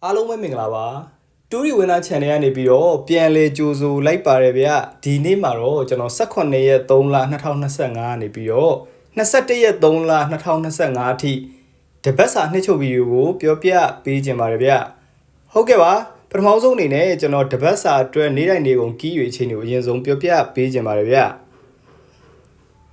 အားလုံးပဲမင်္ဂလာပါတူရီဝင်နာ channel ကနေပြီးတော့ပြန်လေကြိုဆိုလိုက်ပါတယ်ဗျဒီနေ့မှာတော့ကျွန်တော်18ရက်3လ2025ကနေပြီးတော့21ရက်3လ2025အထိတပတ်စာနှစ်ချုပ်ဗီဒီယိုကိုပြောပြပေးခြင်းပါတယ်ဗျဟုတ်ကဲ့ပါပထမဆုံးအနေနဲ့ကျွန်တော်တပတ်စာအတွက်နေ့တိုင်းနေကုန်ကီးရွေချင်းတွေကိုအရင်ဆုံးပြောပြပေးခြင်းပါတယ်ဗျ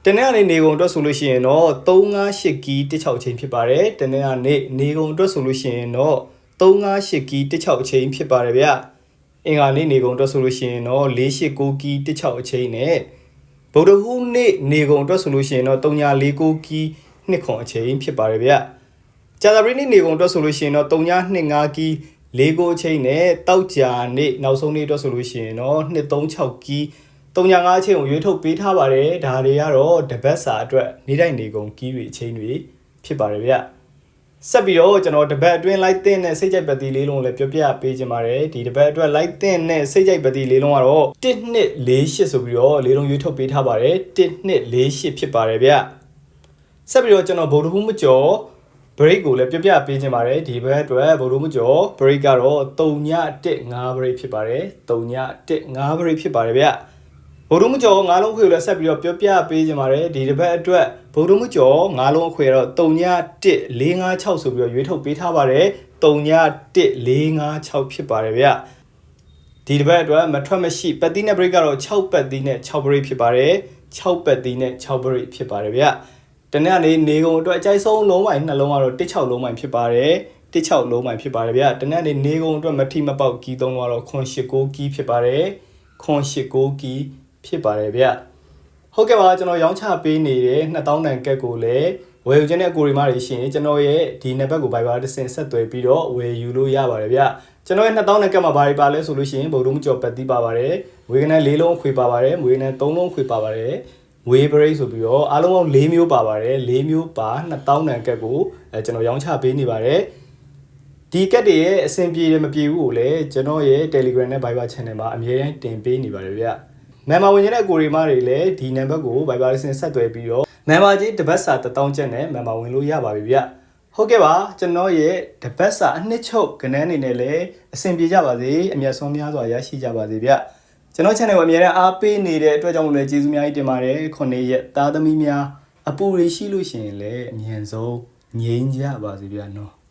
တနေ့ကနေနေကုန်အတွက်ဆိုလို့ရှိရင်တော့358ကီး16ချင်းဖြစ်ပါတယ်တနေ့ကနေနေကုန်အတွက်ဆိုလို့ရှိရင်တော့358ကီး16အချိန်ဖြစ်ပါတယ်ဗျအင်္ဂါနေ့နေကုန်အတွက်ဆိုလို့ရှိရင်တော့489ကီး16အချိန်နဲ့ဗုဒ္ဓဟူးနေ့နေကုန်အတွက်ဆိုလို့ရှိရင်တော့349ကီး2ခွန်အချိန်ဖြစ်ပါတယ်ဗျကြာသပတေးနေ့နေကုန်အတွက်ဆိုလို့ရှိရင်တော့325ကီး4အချိန်နဲ့တောက်ကြာနေ့နောက်ဆုံးနေ့အတွက်ဆိုလို့ရှိရင်တော့236ကီး305အချိန်ကိုရွေးထုတ်ပေးထားပါတယ်ဒါတွေကတော့တပတ်စာအတွက်နေ့တိုင်းနေကုန်ကီးတွေအချိန်တွေဖြစ်ပါတယ်ဗျဆက်ပြီးတော့ကျွန်တော်တပတ်အတွင်းလိုက်တဲ့နဲ့စိတ်ကြိုက်ပတ်တီလေးလုံးလည်းပြောပြပေးခြင်းပါတယ်ဒီတပတ်အတွက်လိုက်တဲ့နဲ့စိတ်ကြိုက်ပတ်တီလေးလုံးကတော့1248ဆိုပြီးတော့လေးလုံးရွေးထုတ်ပေးထားပါတယ်1248ဖြစ်ပါတယ်ဗျဆက်ပြီးတော့ကျွန်တော်ဗုဒ္ဓဟူးမကျော် break ကိုလည်းပြောပြပေးခြင်းပါတယ်ဒီဘက်အတွက်ဗုဒ္ဓဟူးမကျော် break ကတော့3.15 break ဖြစ်ပါတယ်3.15 break ဖြစ်ပါတယ်ဗျဗုဒ္ဓမကျော်ငါးလုံးခွေကိုလည်းဆက်ပြီးတော့ပြောပြပေးကြပါတယ်ဒီတစ်ပတ်အတွက်ဗုဒ္ဓမကျော်ငါးလုံးခွေတော့3.456ဆိုပြီးတော့ရွေးထုတ်ပေးထားပါတယ်3.456ဖြစ်ပါတယ်ဗျဒီတစ်ပတ်အတွက်မထွက်မရှိပတ်တီးနဲ့ break ကတော့6ပတ်တီးနဲ့6 break ဖြစ်ပါတယ်6ပတ်တီးနဲ့6 break ဖြစ်ပါတယ်ဗျတနေ့ကနေနေကုန်အတွက်အကြိုက်ဆုံးလုံးပိုင်းနှလုံးကတော့16လုံးပိုင်းဖြစ်ပါတယ်16လုံးပိုင်းဖြစ်ပါတယ်ဗျတနေ့ကနေနေကုန်အတွက်မထိမပေါက်ကီး3လုံးကတော့989ကီးဖြစ်ပါတယ်989ကီးဖြစ်ပါတယ်ဗျဟုတ်ကဲ့ပါကျွန်တော်ရောင်းချပေးနေတဲ့2000တန်ကက်ကိုလည်းဝယ်ယူခြင်းတဲ့အကိုရီမတွေရှိရင်ကျွန်တော်ရဲ့ဒီနံပါတ်ကို Viber တစ်ဆင့်ဆက်သွယ်ပြီးတော့ဝယ်ယူလို့ရပါတယ်ဗျကျွန်တော်ရဲ့2000တန်ကက်မှာဘာတွေပါလဲဆိုလို့ရှိရင်ဗုဒ္ဓမကျော်ပတ်တီးပါပါတယ်ငွေကနေ4လုံးခွေပါပါတယ်ငွေကနေ3လုံးခွေပါပါတယ်ဝေးဘရိတ်ဆိုပြီးတော့အားလုံးပေါင်း4မျိုးပါပါတယ်4မျိုးပါ2000တန်ကက်ကိုကျွန်တော်ရောင်းချပေးနေပါတယ်ဒီကက်တွေရဲ့အဆင်ပြေတယ်မပြေဘူးကိုလည်းကျွန်တော်ရဲ့ Telegram နဲ့ Viber Channel မှာအမြဲတမ်းတင်ပေးနေပါတယ်ဗျmember ဝင်နေတဲ့ကိုရီမတွေလည်းဒီနံပါတ်ကို Viber ဆင်းဆက်သွယ်ပြီးတော့ member ကြီးတစ်ပတ်စာ1000ကျပ်နဲ့ member ဝင်လို့ရပါပြီဗျဟုတ်ကဲ့ပါကျွန်တော်ရဲ့တစ်ပတ်စာအနှစ်ချုပ်ကဏ္ဍအနေနဲ့လည်းအဆင်ပြေကြပါစေအမြတ်ဆုံးများစွာရရှိကြပါစေဗျကျွန်တော် channel ကိုအမြဲတမ်းအားပေးနေတဲ့အတွက်ကြောင့်လည်းကျေးဇူးများကြီးတင်ပါတယ်9ရက်သားသမီးများအပူတွေရှိလို့ရှိရင်လည်းအမြန်ဆုံးငြိမ်းကြပါစေဗျနော်